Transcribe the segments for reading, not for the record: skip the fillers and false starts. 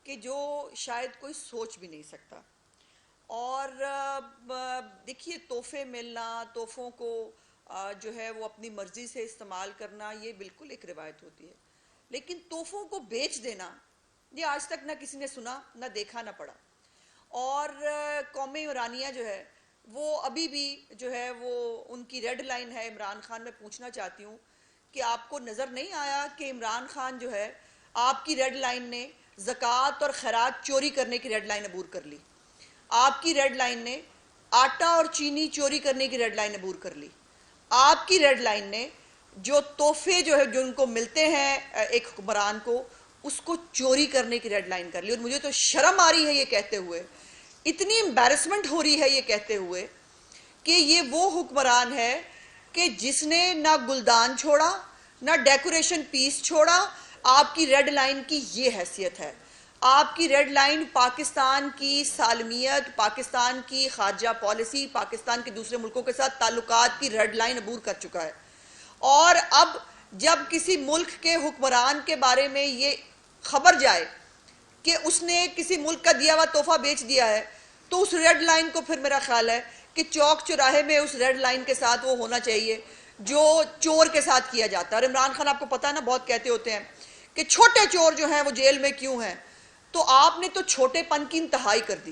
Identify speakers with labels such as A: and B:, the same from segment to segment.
A: कि जो शायद कोई सोच भी नहीं सकता। और देखिए, तोहफे मिलना, तोहफों को जो है वो अपनी मर्जी से इस्तेमाल करना, ये बिल्कुल एक रिवायत होती है। लेकिन तोहफों को बेच देना, ये आज तक ना किसी ने सुना, ना देखा, ना पढ़ा। और कौम ईरानिया जो है वो अभी भी जो है वो उनकी रेड लाइन है। इमरान खान, मैं पूछना चाहती हूँ कि आपको नज़र नहीं आया कि इमरान खान जो है आपकी रेड लाइन ने ज़कात और खैरात चोरी करने की रेड लाइन अबूर कर ली। आपकी रेड लाइन ने आटा और चीनी चोरी करने की रेड लाइन अबूर कर ली। आपकी रेड लाइन ने जो तोहफे जो है जो उनको मिलते हैं एक हुक्मरान को, उसको चोरी करने की रेड लाइन कर ली। और मुझे तो शर्म आ रही है ये कहते हुए, इतनी एम्बैरसमेंट हो रही है ये कहते हुए कि ये वो हुक्मरान है कि जिसने ना गुलदान छोड़ा, ना डेकोरेशन पीस छोड़ा। आपकी रेड लाइन की ये हैसियत है। आपकी रेड लाइन पाकिस्तान की सालमियत, पाकिस्तान की खारजा पॉलिसी, पाकिस्तान के दूसरे मुल्कों के साथ ताल्लुकात की रेड लाइन अबूर कर चुका है। और अब जब किसी मुल्क के हुक्मरान के बारे में ये खबर जाए कि उसने किसी मुल्क का दिया हुआ तोहफा बेच दिया है, तो उस रेड लाइन को फिर मेरा ख्याल है कि चौक चौराहे में उस रेड लाइन के साथ वो होना चाहिए जो चोर के साथ किया जाता है। और इमरान खान, आपको पता है ना, बहुत कहते होते हैं कि छोटे चोर जो हैं वो जेल में क्यों हैं। तो आपने तो छोटेपन की इंतहाई कर दी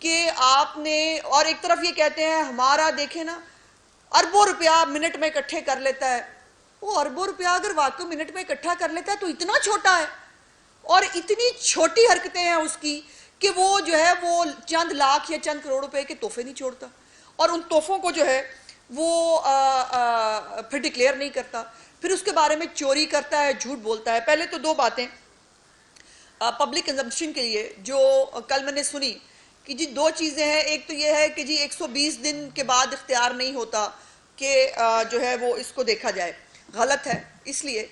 A: कि आपने, और एक तरफ ये कहते हैं हमारा देखे ना अरबों रुपया मिनट में इकट्ठे कर लेता है। वो अरबों रुपया अगर वाकई मिनट में इकट्ठा कर लेता है तो इतना छोटा है, और इतनी छोटी हरकतें हैं उसकी कि वो जो है वो चंद लाख या चंद करोड़ रुपए के तोहफे नहीं छोड़ता, और उन तोहफों को जो है वो फिर डिक्लेयर नहीं करता, फिर उसके बारे में चोरी करता है, झूठ बोलता है। पहले तो दो बातें पब्लिक कंजम्पशन के लिए जो कल मैंने सुनी कि जी दो चीज़ें हैं। एक तो ये है कि जी 120 दिन के बाद इख्तियार नहीं होता कि जो है वो इसको देखा जाए। गलत है, इसलिए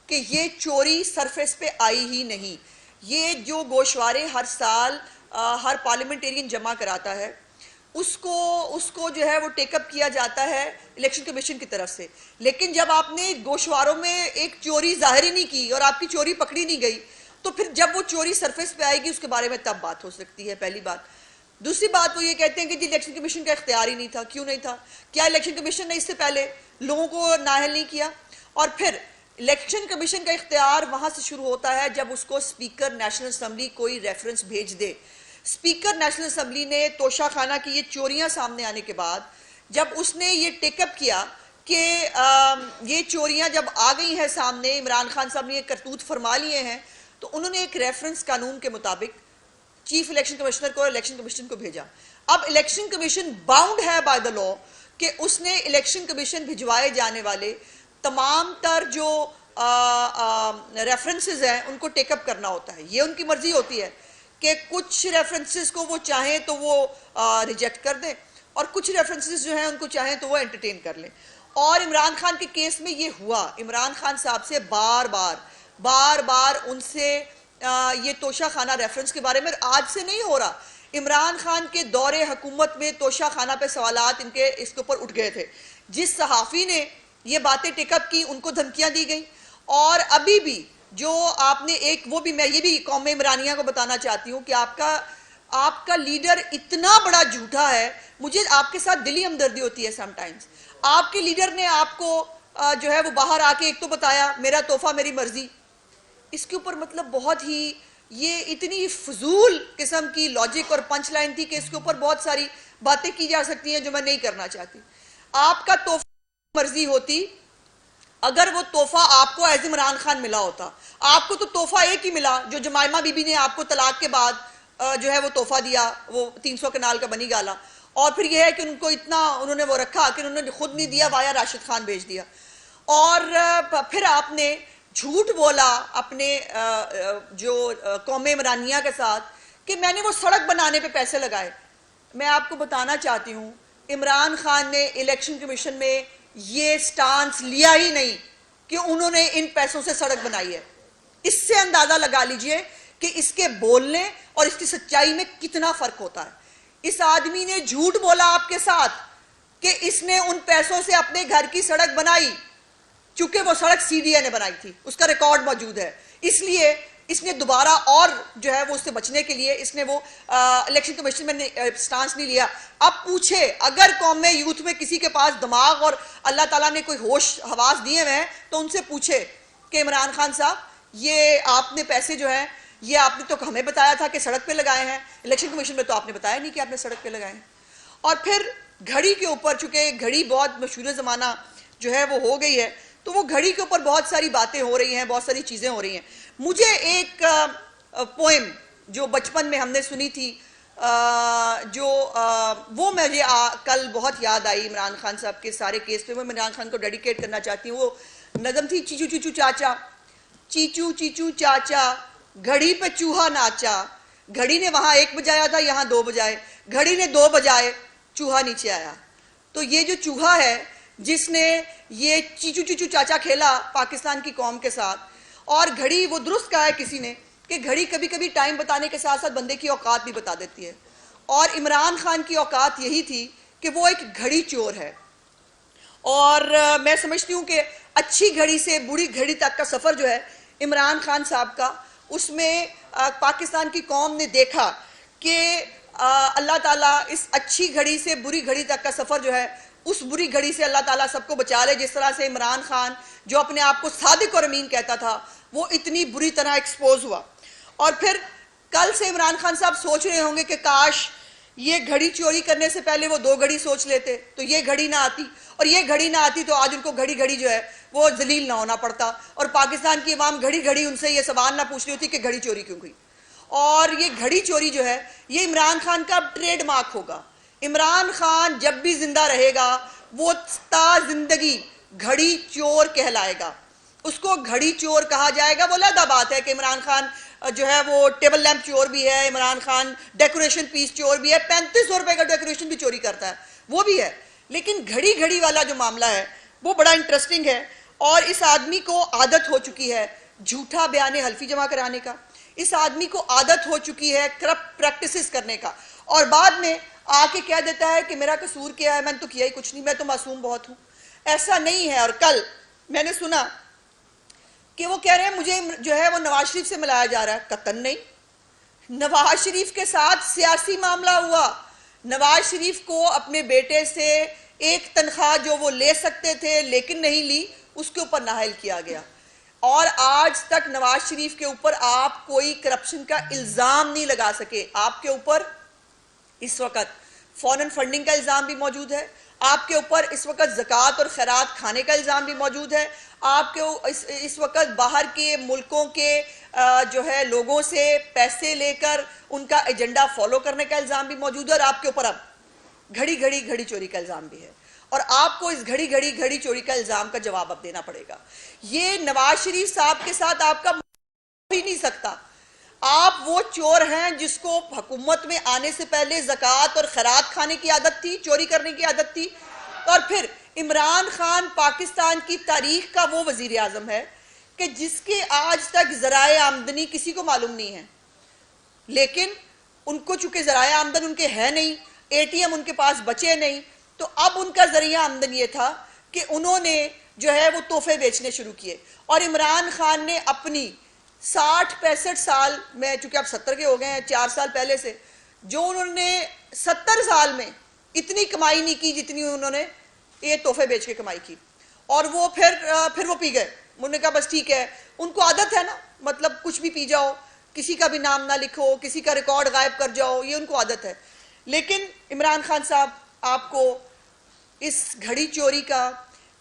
A: कि ये चोरी सरफेस पे आई ही नहीं। ये जो गोशवारे हर साल हर पार्लियामेंटेरियन जमा कराता है, उसको जो है वो टेकअप किया जाता है इलेक्शन कमीशन की तरफ से। लेकिन जब आपने गोशवारों में एक चोरी जाहिर ही नहीं की और आपकी चोरी पकड़ी नहीं गई, तो फिर जब वो चोरी सरफेस पे आएगी उसके बारे में तब बात हो सकती है, पहली बात। दूसरी बात वो ये कहते हैं कि जी इलेक्शन कमीशन का इख्तियार ही नहीं था। क्यों नहीं था? क्या इलेक्शन कमीशन ने इससे पहले लोगों को नाअहल नहीं किया? और फिर इलेक्शन कमीशन का इख्तियार वहां से शुरू होता है जब उसको स्पीकर नेशनल असम्बली कोई रेफरेंस भेज दे। स्पीकर नेशनल असम्बली ने तोशा खाना की ये चोरियां सामने आने के बाद जब उसने ये टेकअप किया कि ये चोरियां जब आ गई हैं सामने, इमरान खान साहब ने ये करतूत फरमा लिए हैं, तो उन्होंने एक रेफरेंस कानून के मुताबिक चीफ इलेक्शन कमिश्नर को और इलेक्शन कमीशन को भेजा। अब इलेक्शन कमीशन बाउंड है बाय द लॉ कि उसने इलेक्शन कमीशन भिजवाए जाने वाले तमाम तर जो रेफरेंसेस हैं उनको टेकअप करना होता है। ये उनकी मर्जी होती है कि कुछ रेफरेंसेस को वो चाहें तो वो रिजेक्ट कर दें, और कुछ रेफरेंसेस जो हैं उनको चाहें तो वो एंटरटेन कर लें। और इमरान खान के केस में ये हुआ। इमरान खान साहब से बार बार उनसे ये तोशा खाना रेफरेंस के बारे में आज से नहीं हो रहा। इमरान खान के दौरे हुकूमत में तोशा खाना पे सवालात इनके इसके ऊपर उठ गए थे। जिस सहाफ़ी ने ये बातें टेकअप की उनको धमकियां दी गई। और अभी भी जो आपने एक वो भी, मैं ये भी कौम इमरानिया को बताना चाहती हूँ कि आपका लीडर इतना बड़ा झूठा है, मुझे आपके साथ दिली हमदर्दी होती है समटाइम्स। आपके लीडर ने आपको जो है वो बाहर आके एक तो बताया मेरा तोहफा मेरी मर्जी, इसके ऊपर मतलब बहुत ही ये इतनी फजूल किस्म की लॉजिक और पंच लाइन थी कि इसके ऊपर बहुत सारी बातें की जा सकती हैं जो मैं नहीं करना चाहती। आपका तोहफा मर्जी होती अगर वो तोहफा आपको एज इमरान खान मिला होता। आपको तो तोहफा एक ही मिला जो जमाइमा बीबी ने आपको तलाक के बाद जो है वो तोहफा दिया, वो 300 कनाल का बनी गाला। और फिर यह है कि उनको इतना उन्होंने वो रखा कि उन्होंने खुद नहीं दिया, वाया राशिद खान भेज दिया। और फिर आपने झूठ बोला अपने जो कौम इमरानिया के साथ कि मैंने वो सड़क बनाने पे पैसे लगाए। मैं आपको बताना चाहती हूँ इमरान खान ने इलेक्शन कमीशन में ये स्टांस लिया ही नहीं कि उन्होंने इन पैसों से सड़क बनाई है। इससे अंदाजा लगा लीजिए कि इसके बोलने और इसकी सच्चाई में कितना फर्क होता है। इस आदमी ने झूठ बोला आपके साथ कि इसने उन पैसों से अपने घर की सड़क बनाई, चूंकि वो सड़क सीडीए ने बनाई थी, उसका रिकॉर्ड मौजूद है। इसलिए इसने दोबारा और जो है वो उससे बचने के लिए इसने वो इलेक्शन कमीशन में स्टांस नहीं लिया। अब पूछे, अगर कौम में यूथ में किसी के पास दिमाग और अल्लाह ताला ने कोई होश हवास दिए हुए हैं तो उनसे पूछे कि इमरान खान साहब, ये आपने पैसे जो है ये आपने तो हमें बताया था कि सड़क पे लगाए हैं, इलेक्शन कमीशन में तो आपने बताया नहीं कि आपने सड़क पे लगाए हैं। और फिर घड़ी के ऊपर, चूंकि घड़ी बहुत मशहूर ज़माना जो है वो हो गई है, तो वो घड़ी के ऊपर बहुत सारी बातें हो रही हैं, बहुत सारी चीज़ें हो रही हैं। मुझे एक पोएम जो बचपन में हमने सुनी थी, वो मुझे कल बहुत याद आई इमरान खान साहब के सारे केस पे। मैं इमरान खान को डेडिकेट करना चाहती हूँ। वो नज़म थी, चीचू चीचू चाचा, चीचू चीचू चाचा, घड़ी पे चूहा नाचा, घड़ी ने वहां 1 बजाया था, यहाँ 2 बजाए, घड़ी ने 2 बजाए, चूहा नीचे आया। तो ये जो चूहा है जिसने ये चीचू चीचू चाचा खेला पाकिस्तान की कौम के साथ, और घड़ी, वो दुरुस्त कहा है किसी ने कि घड़ी कभी कभी टाइम बताने के साथ साथ बंदे की औकात भी बता देती है। और इमरान खान की औकात यही थी कि वो एक घड़ी चोर है। और मैं समझती हूँ कि अच्छी घड़ी से बुरी घड़ी तक का सफ़र जो है इमरान खान साहब का, उसमें पाकिस्तान की कौम ने देखा कि अल्लाह ताला इस अच्छी घड़ी से बुरी घड़ी तक का सफ़र जो है, उस बुरी घड़ी से अल्लाह ताला सबको बचा ले। जिस तरह से इमरान खान जो अपने आप को सादिक और अमीन कहता था, वो इतनी बुरी तरह एक्सपोज हुआ। और फिर कल से इमरान खान साहब सोच रहे होंगे कि काश ये घड़ी चोरी करने से पहले वो 2 घड़ी सोच लेते तो ये घड़ी ना आती, और ये घड़ी ना आती तो आज उनको घड़ी घड़ी जो है वो जलील ना होना पड़ता, और पाकिस्तान की अवाम घड़ी घड़ी उनसे ये सवाल ना पूछ रही होती कि घड़ी चोरी क्यों हुई। और ये घड़ी चोरी जो है ये इमरान खान का ट्रेडमार्क होगा। इमरान खान जब भी जिंदा रहेगा वो ता जिंदगी घड़ी चोर कहलाएगा, उसको घड़ी चोर कहा जाएगा। वो अलग बात है कि इमरान खान जो है वो टेबल लैंप चोर भी है, इमरान खान डेकोरेशन पीस चोर भी है, 3500 रुपए का डेकोरेशन भी चोरी करता है, वो भी है। लेकिन घड़ी घड़ी वाला जो मामला है वो बड़ा इंटरेस्टिंग है। और इस आदमी को आदत हो चुकी है झूठा बयाने हल्फी जमा कराने का, इस आदमी को आदत हो चुकी है करप्ट प्रैक्टिसेस करने का, और बाद में आके कह देता है कि मेरा कसूर क्या है, मैंने तो किया ही कुछ नहीं, मैं तो मासूम बहुत हूं। ऐसा नहीं है। और कल मैंने सुना कि वो कह रहे हैं मुझे जो है वो नवाज शरीफ से मिलाया जा रहा है। कतन नहीं, नवाज शरीफ के साथ सियासी मामला हुआ। नवाज शरीफ को अपने बेटे से एक तनख्वाह जो वो ले सकते थे लेकिन नहीं ली, उसके ऊपर नाहल किया गया। और आज तक नवाज शरीफ के ऊपर आप कोई करप्शन का इल्जाम नहीं लगा सके। आपके ऊपर इस वक्त फॉरेन फंडिंग का इल्जाम भी मौजूद है, आपके ऊपर इस वक्त ज़कात और खैरात खाने का इल्जाम भी मौजूद है, आपके इस वक्त बाहर के मुल्कों के जो है लोगों से पैसे लेकर उनका एजेंडा फॉलो करने का इल्जाम भी मौजूद है, और आपके ऊपर अब घड़ी घड़ी घड़ी चोरी का इल्जाम भी है। और आपको इस घड़ी घड़ी घड़ी चोरी का इल्जाम का जवाब अब देना पड़ेगा। ये नवाज शरीफ साहब के साथ आपका ही नहीं सकता। आप वो चोर हैं जिसको हुकूमत में आने से पहले ज़कात और खैरात खाने की आदत थी, चोरी करने की आदत थी। और फिर इमरान खान पाकिस्तान की तारीख का वो वजीर आजम है कि जिसके आज तक ज़राए आमदनी किसी को मालूम नहीं है, लेकिन उनको चूंकि ज़राए आमदन उनके है नहीं, ATM उनके पास बचे नहीं, तो अब उनका जरिया आमदन ये था कि उन्होंने जो है वो तोहफे बेचने शुरू किए। और इमरान खान ने अपनी 60-65 साल में, चूंकि आप 70 के हो गए हैं, 4 साल पहले से, जो उन्होंने 70 साल में इतनी कमाई नहीं की जितनी उन्होंने ये तोहफे बेच के कमाई की। और वो फिर वो पी गए। उन्होंने कहा बस ठीक है, उनको आदत है ना, मतलब कुछ भी पी जाओ, किसी का भी नाम ना लिखो, किसी का रिकॉर्ड गायब कर जाओ, ये उनको आदत है। लेकिन इमरान खान साहब, आपको इस घड़ी चोरी का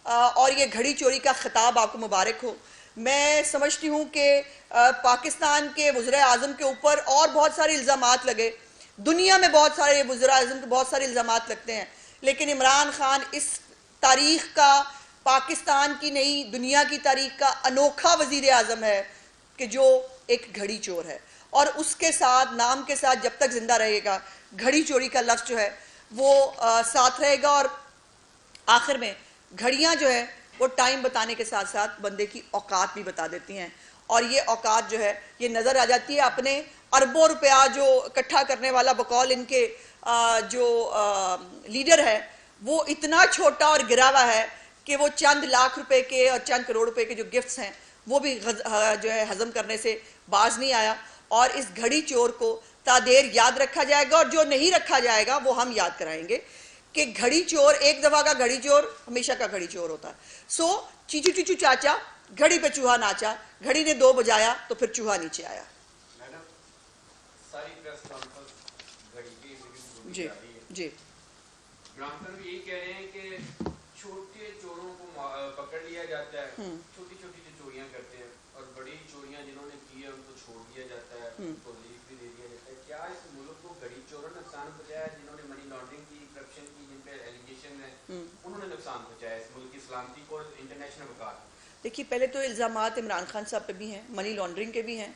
A: और ये घड़ी चोरी का खिताब आपको मुबारक हो। मैं समझती हूँ कि पाकिस्तान के वज़ीर आज़म के ऊपर और बहुत सारे इल्ज़ामात लगे, दुनिया में बहुत सारे वज़ीर आज़म के बहुत सारे इल्ज़ामात लगते हैं, लेकिन इमरान खान इस तारीख़ का, पाकिस्तान की नहीं दुनिया की तारीख़ का अनोखा वज़ीर आज़म है कि जो एक घड़ी चोर है। और उसके साथ, नाम के साथ जब तक जिंदा रहेगा, घड़ी चोरी का लफ्ज़ जो है वो साथ रहेगा। और आखिर में घड़ियाँ जो है वो टाइम बताने के साथ साथ बंदे की औकात भी बता देती हैं, और ये औकात जो है ये नज़र आ जाती है अपने अरबों रुपया जो इकट्ठा करने वाला बकौल इनके जो लीडर है, वो इतना छोटा और गिरा हुआ है कि वो चंद लाख रुपए के और चंद करोड़ रुपए के जो गिफ्ट्स हैं वो भी जो है हजम करने से बाज नहीं आया, और इस घड़ी चोर को तादेर याद रखा जाएगा, और जो नहीं रखा जाएगा वो हम याद कराएंगे कि घड़ी चोर, एक दफा का घड़ी चोर हमेशा का घड़ी चोर होता है। सो चीचू चीचू चाचा, घड़ी पे चूहा नाचा, घड़ी ने 2 बजाया तो फिर चूहा नीचे आया।
B: सारी प्रेस कॉन्फ्रेंस घड़ी की
A: जी जी
B: ब्राह्मण भी यही कह रहे हैं कि छोटे चोरों को पकड़ लिया जाता है, छोटी छोटी जो चोरियां करते हैं, और बड़ी चोरियां जिन्होंने की है उनको छोड़ दिया जाता है, उनको लीव भी दे दिया जाता है। क्या इस मुल्क को घड़ी चोरों ने नुकसान पहुंचाया है, जिन्होंने मनी लॉन्ड्रिंग की, करप्शन की, जिन पे एलिगेशन है, उन्होंने नुकसान पहुंचाया इस मुल्क की सलामती को, इंटरनेशनल वकार?
A: देखिए, पहले तो इल्ज़ामात इमरान खान साहब पे भी हैं, मनी लॉन्ड्रिंग के भी हैं,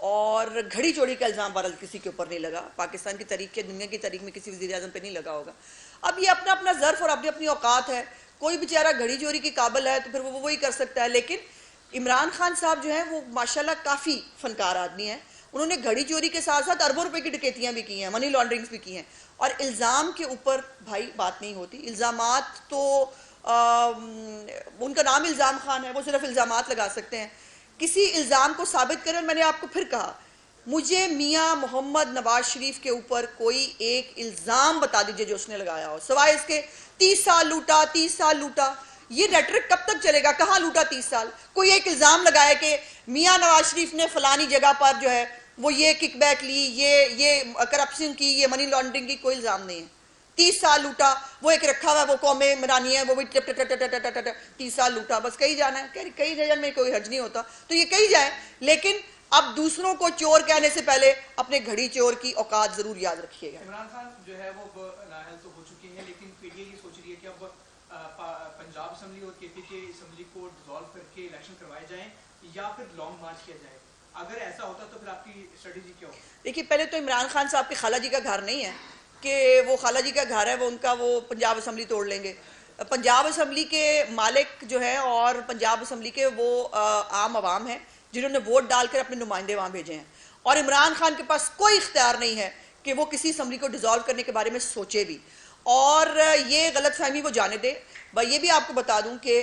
A: और घड़ी चोरी का इल्ज़ाम बहरहाल किसी के ऊपर नहीं लगा। पाकिस्तान की तारीख के, दुनिया की तारीख में किसी वज़ीर आज़म पे नहीं लगा होगा। अब ये अपना अपना ज़र्फ़ और अपनी अपनी औकात है। कोई बेचारा घड़ी चोरी की काबिल है तो फिर वो वही कर सकता है। लेकिन इमरान खान साहब जो हैं वो माशाल्लाह काफ़ी फनकार आदमी हैं। उन्होंने घड़ी चोरी के साथ साथ अरबों रुपए की डकैतियाँ भी की हैं, मनी लॉन्ड्रिंग्स भी की हैं, और इल्ज़ाम के ऊपर भाई बात नहीं होती। इल्ज़ामात तो उनका नाम इल्ज़ाम खान है, वो सिर्फ इल्ज़ामात लगा सकते हैं। किसी इल्ज़ाम को साबित करें। मैंने आपको फिर कहा, मुझे मियाँ मोहम्मद नवाज शरीफ के ऊपर कोई एक इल्ज़ाम बता दीजिए जो उसने लगाया हो, सिवाय इसके 30 साल लूटा, 30 साल लूटा। ये रेटरिक कब तक चलेगा? कहाँ लूटा 30 साल? कोई एक इल्ज़ाम लगाया कि मियाँ नवाज शरीफ ने फलानी जगह पर जो है वो ये किकबैक ली, ये करप्शन की, ये मनी लॉन्ड्रिंग की, कोई इल्ज़ाम नहीं है। 30 साल लूटा, वो एक रखा हुआ है, वो कौमे इमरानी है, वो भी 30 साल लूटा, बस कही जाना है। कहीं जाने में कोई हर्ज नहीं होता, तो ये कही जाए। लेकिन अब दूसरों को चोर कहने से पहले अपने घड़ी चोर की औकात जरूर याद रखिएगा।
C: इमरान खान जो है वो नाअहल तो हो चुके हैं, लेकिन पीडीए ये सोच रही है कि अब पंजाब असम्बली और केपीके असम्बली को डिसॉल्व करके इलेक्शन करवाए जाएं या फिर लॉन्ग मार्च किया जाए। अगर ऐसा होता तो फिर आपकी स्ट्रेटेजी क्या होगी? देखिए,
A: पहले तो इमरान खान साहब के खाला जी का घर नहीं है कि वो खाला जी का घर है वो उनका वो पंजाब असम्बली तोड़ लेंगे। पंजाब असम्बली के मालिक जो है और पंजाब असम्बली के वो आम आवाम हैं जिन्होंने वोट डालकर अपने नुमाइंदे वहाँ भेजे हैं, और इमरान खान के पास कोई इख्तियार नहीं है कि वो किसी असम्बली को डिसॉल्व करने के बारे में सोचे भी। और ये गलत फहमी वो जाने दे। ये भी आपको बता दूं कि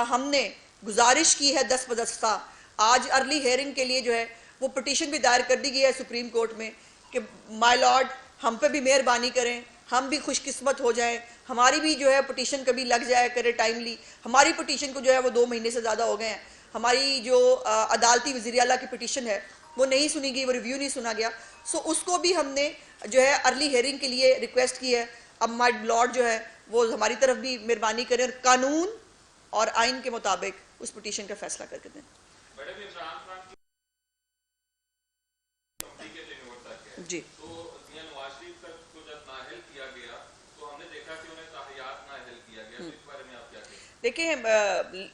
A: हमने गुजारिश की है 10 बदस्ता, आज अर्ली हेयरिंग के लिए जो है वो पिटीशन भी दायर कर दी गई है सुप्रीम कोर्ट में कि माय लॉर्ड हम पे भी मेहरबानी करें, हम भी खुशकिस्मत हो जाएं, हमारी भी जो है पिटीशन कभी लग जाए करे टाइमली। हमारी पिटीशन को जो है वो 2 महीने से ज़्यादा हो गए हैं। हमारी जो अदालती वज़ीर आला की पिटीशन है वो नहीं सुनी गई, वो रिव्यू नहीं सुना गया। सो उसको भी हमने जो है अर्ली हेयरिंग के लिए रिक्वेस्ट की है। अब माय लॉर्ड जो है वो हमारी तरफ भी मेहरबानी करें और कानून और आइन के मुताबिक उस पिटीशन का फैसला करके दें। जी,
B: तो मियां नवाज शरीफ का को जब नाअहल किया गया तो हमने देखा कि उन्हें ताहियात नाअहल किया गया, तो इस बारे में आप क्या कहेंगे?
A: देखिए,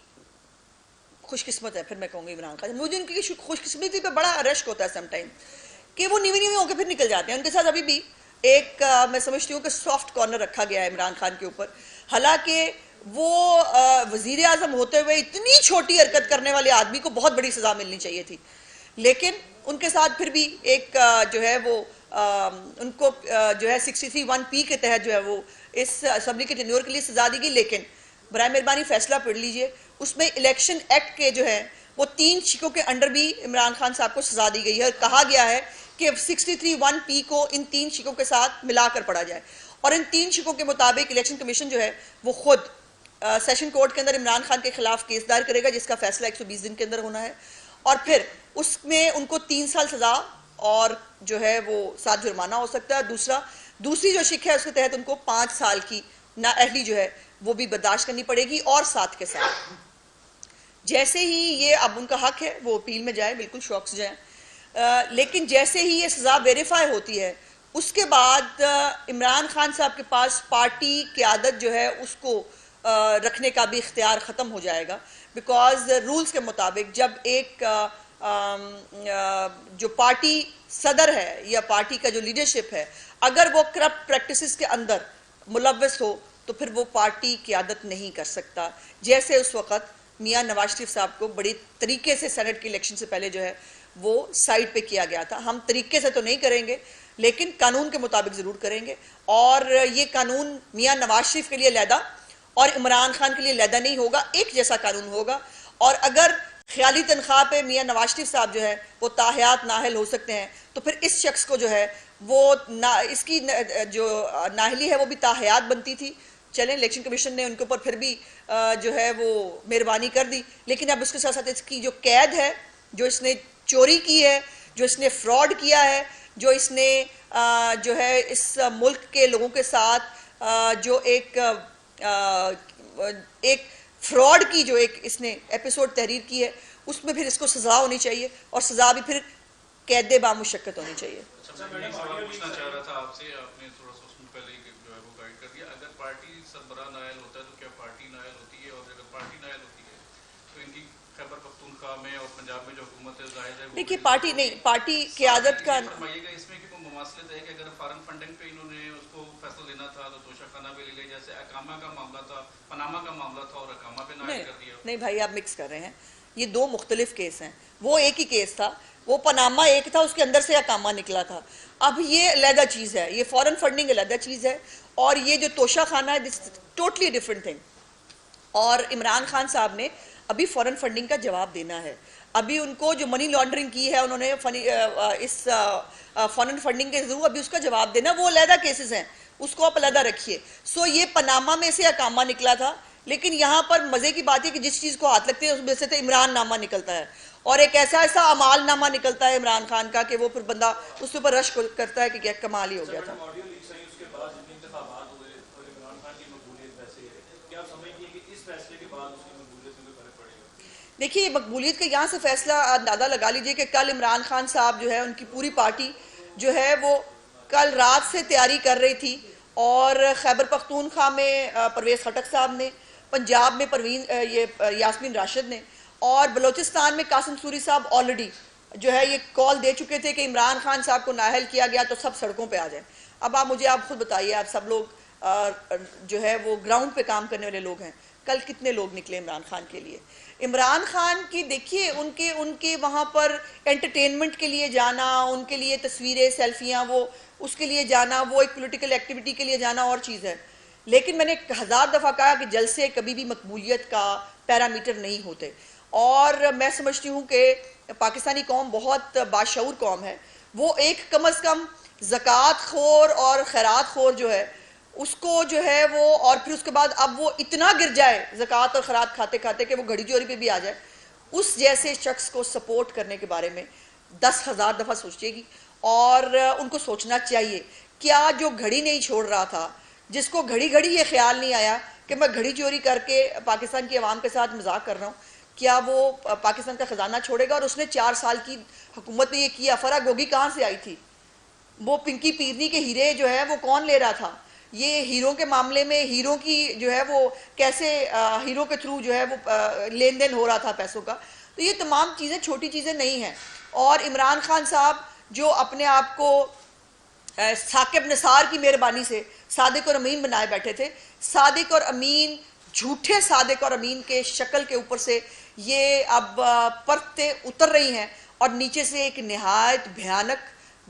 A: खुशकिस्मत है, फिर मैं कहूँगी इमरान खान, मुझे उनकी खुशकिस्मती पे बड़ा रश्क होता है समटाइम कि वो नीवी नीवी होकर फिर निकल जाते हैं। उनके साथ अभी भी एक मैं समझती हूँ कि सॉफ्ट कॉर्नर रखा गया है इमरान खान के ऊपर। हालांकि वो वजीर आजम होते हुए इतनी छोटी हरकत करने वाले आदमी को बहुत बड़ी सजा मिलनी चाहिए थी, लेकिन उनके साथ फिर भी एक जो है वो उनको जो है 63(1)P के तहत जो है वो इस असम्बली के टेन्योर के लिए सजा दी गई। लेकिन बराए मेहरबानी फैसला पढ़ लीजिए, उसमें इलेक्शन एक्ट के जो है वो 3 शिकों के अंडर भी इमरान खान साहब को सजा दी गई है, और कहा गया है कि 63(1)P को इन 3 शिकों के साथ मिलाकर पढ़ा जाए। और इन 3 शिकों के मुताबिक इलेक्शन कमीशन जो है वो खुद सेशन कोर्ट के अंदर इमरान खान के खिलाफ केस दायर करेगा, जिसका फैसला 120 दिन के अंदर होना है, और फिर उसमें उनको 3 साल सजा और जो है वो 7 जुर्माना हो सकता है। दूसरी जो शिक है उसके तहत उनको 5 साल की नाअहली जो है वो भी बर्दाश्त करनी पड़ेगी, और साथ के साथ जैसे ही ये, अब उनका हक है वो अपील में जाए, बिल्कुल शौक से जाए, लेकिन जैसे ही ये सजा वेरीफाई होती है उसके बाद इमरान खान साहब के पास पार्टी क़यादत जो है उसको रखने का भी इख्तियार ख़त्म हो जाएगा। बिकॉज रूल्स के मुताबिक जब एक जो पार्टी सदर है या पार्टी का जो लीडरशिप है अगर वो करप्ट प्रैक्टिसेस के अंदर मुलव्वस हो तो फिर वो पार्टी क़यादत नहीं कर सकता। जैसे उस वक़्त मियां नवाज शरीफ साहब को बड़ी तरीके से सेनेट के इलेक्शन से पहले जो है वो साइड पे किया गया था। हम तरीके से तो नहीं करेंगे लेकिन कानून के मुताबिक ज़रूर करेंगे, और ये कानून मियां नवाज शरीफ के लिए अलहदा और इमरान खान के लिए अलहदा नहीं होगा, एक जैसा कानून होगा। और अगर ख्याली तनख्वाह पे मियाँ नवाज शरीफ साहब जो है वो ताहयात नाहल हो सकते हैं, तो फिर इस शख्स को जो है वो इसकी जो नाहली है वो भी ताहयात बनती थी। चलें, इलेक्शन कमीशन ने उनके ऊपर फिर भी जो है वो मेहरबानी कर दी, लेकिन अब उसके साथ साथ इसकी जो कैद है, जो इसने चोरी की है, जो इसने फ्रॉड किया है, जो इसने जो है इस मुल्क के लोगों के साथ जो एक फ्रॉड की जो एक इसने एपिसोड तहरीर की है, उसमें फिर इसको सजा होनी चाहिए, और सजा भी फिर कैद बामुशक्कत होनी चाहिए।
D: अच्छा, मैं पूछना चाह रहा था आपसे, आपने थोड़ा सा उसमें पहले ही जो है वो गाइड कर दिया। अगर पार्टी सरबराह नायल होता है तो क्या पार्टी नायल होती है? और अगर पार्टी नायल होती है तो इनकी खैबर पख्तूनख्वा में और पंजाब में जो हुकूमत है जाहिर है,
A: देखिए पार्टी नहीं, पार्टी क़यादत का
D: फरमाइएगा इसमें कि वो मुमासलत है कि अगर फॉरेन फंडिंग पे इन्होंने उसको फैसला लेना था तो तोशाखाना पे ले लिया, जैसे अकामा का मामला था, पनामा का मामला था और अकामा पे नायल कर दिया।
A: नहीं भाई, आप मिक्स कर रहे हैं, ये दो मुख्तलिफ केस हैं। वो एक ही केस था, वो पनामा एक था, उसके अंदर से अकामा निकला था। अब ये अलहदा चीज़ है, ये फॉरेन फंडिंग अलहदा चीज़ है, और ये जो तोशा खाना है दिस टोटली डिफरेंट थिंग। और इमरान खान साहब ने अभी फॉरेन फंडिंग का जवाब देना है। अभी उनको जो मनी लॉन्ड्रिंग की है उन्होंने इस फॉरेन फंडिंग के थ्रू, अभी उसका जवाब देना, वो अलहदा केसेस हैं, उसको आप अलहदा रखिए। सो ये पनामा में से अकामा निकला था, लेकिन यहाँ पर मजे की बात है कि जिस चीज़ को हाथ लगते हैं उसमें से तो इमरान नामा निकलता है, और एक ऐसा अमाल नामा निकलता है इमरान खान का कि वो फिर बंदा उसके ऊपर रश करता है कि क्या कमाल ही हो गया था। देखिए, मकबूलियत का यहाँ से फैसला अंदाज़ा लगा लीजिए कि कल इमरान खान साहब जो है, उनकी पूरी पार्टी जो है वो कल रात से तैयारी कर रही थी, और खैबर पख्तूनख्वा में परवेज़ खटक साहब ने, पंजाब में यास्मीन राशिद ने, और बलोचिस्तान में कासिम सूरी साहब ऑलरेडी जो है ये कॉल दे चुके थे कि इमरान खान साहब को नाहल किया गया तो सब सड़कों पे आ जाए। अब आप खुद बताइए, आप सब लोग जो है वो ग्राउंड पे काम करने वाले लोग हैं, कल कितने लोग निकले इमरान खान के लिए? इमरान खान की देखिए उनके वहाँ पर एंटरटेनमेंट के लिए जाना, उनके लिए तस्वीरें सेल्फियाँ, वो उसके लिए जाना, वो एक पॉलिटिकल एक्टिविटी के लिए जाना और चीज़ है। लेकिन मैंने 1000 दफ़ा कहा कि जलसे कभी भी मकबूलियत का पैरामीटर नहीं होते, और मैं समझती हूँ कि पाकिस्तानी कौम बहुत बाशऊर कौम है। वो एक कम अज़ कम ज़कात खोर और खैरात खोर जो है उसको जो है वो, और फिर उसके बाद अब वो इतना गिर जाए ज़कात और खैरात खाते खाते कि वो घड़ी चोरी पे भी आ जाए, उस जैसे शख्स को सपोर्ट करने के बारे में 10,000 दफ़ा सोचेगी। और उनको सोचना चाहिए, क्या जो घड़ी नहीं छोड़ रहा था, जिसको घड़ी घड़ी ये ख्याल नहीं आया कि मैं घड़ी चोरी करके पाकिस्तान की आवाम के साथ मजाक कर रहा हूँ, क्या वो पाकिस्तान का ख़जाना छोड़ेगा? और उसने 4 साल की हुकूमत में ये किया। फरा गोगी कहाँ से आई थी? वो पिंकी पीरनी के हीरे जो है वो कौन ले रहा था? ये हीरो के मामले में हीरो की जो है वो कैसे हीरो के थ्रू जो है वो लेन देन हो रहा था पैसों का। तो ये तमाम चीज़ें छोटी चीज़ें नहीं हैं। और इमरान खान साहब जो अपने आप को साकिब निसार की मेहरबानी से सादिक और अमीन बनाए बैठे थे, सादिक और अमीन, झूठे सादिक और अमीन के शक्ल के ऊपर से ये अब परतें उतर रही हैं, और नीचे से एक निहायत भयानक,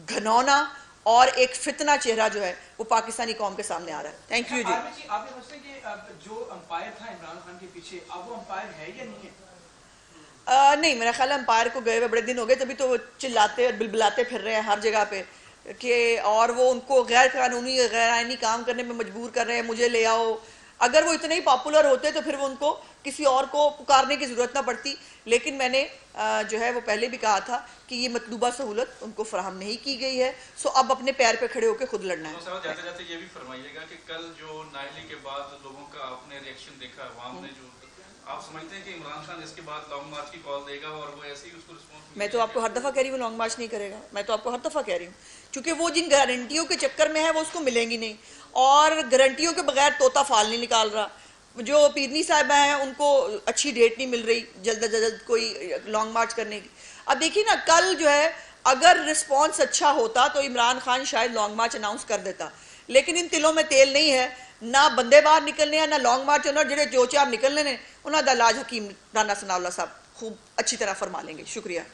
A: घनौना और एक फितना चेहरा जो है वो पाकिस्तानी कौम के सामने आ रहा है। थैंक यू जी।
C: आप ये समझते हैं कि जो अंपायर था इमरान खान के पीछे, अब वो अंपायर है या नहीं है?
A: नहीं, मेरा ख्याल है अंपायर को गए हुए बड़े दिन हो गए, तभी तो वो चिल्लाते और बिलबिलाते फिर रहे हैं हर जगह पे कि, और वो उनको गैर कानूनी गैर आईनी काम करने में मजबूर कर रहे हैं, मुझे ले आओ। अगर वो इतने ही पॉपुलर होते तो फिर वो उनको किसी और को पुकारने की ज़रूरत ना पड़ती। लेकिन मैंने जो है वो पहले भी कहा था कि ये मतलूबा सहूलत उनको फराहम नहीं की गई है, सो अब अपने पैर पे खड़े होकर खुद लड़ना है।
D: तो जाते जाते ये भी फरमाइएगा कि कल जो नाहली के बाद लोगों का आपने रिएक्शन देखा, अवाम ने जो, आप समझते हैं कि इमरान खान इसके बाद लॉन्ग मार्च की कॉल देगा और वो ऐसे ही उसको रिस्पॉन्स?
A: मैं तो आपको हर दफ़ा कह रही हूँ लॉन्ग मार्च नहीं करेगा, मैं तो आपको हर दफ़ा कह रही हूँ, क्योंकि वो जिन गारंटियों के चक्कर में है वो उसको मिलेंगी नहीं, और गारंटियों के बगैर तोता फाल नहीं निकाल रहा। जो पीरनी साहिबा हैं उनको अच्छी डेट नहीं मिल रही जल्द अज जल्द कोई लॉन्ग मार्च करने की। अब देखिए ना, कल जो है अगर रिस्पॉन्स अच्छा होता तो इमरान खान शायद लॉन्ग मार्च अनाउंस कर देता, लेकिन इन तिलों में तेल नहीं है, ना बंदे बाहर निकलने हैं, ना लॉन्ग मार्च होना, जो जो चार निकलने ने उन्होंने इलाज हकीम राना सनाउल्लाह साहब खूब अच्छी तरह फरमा लेंगे। शुक्रिया।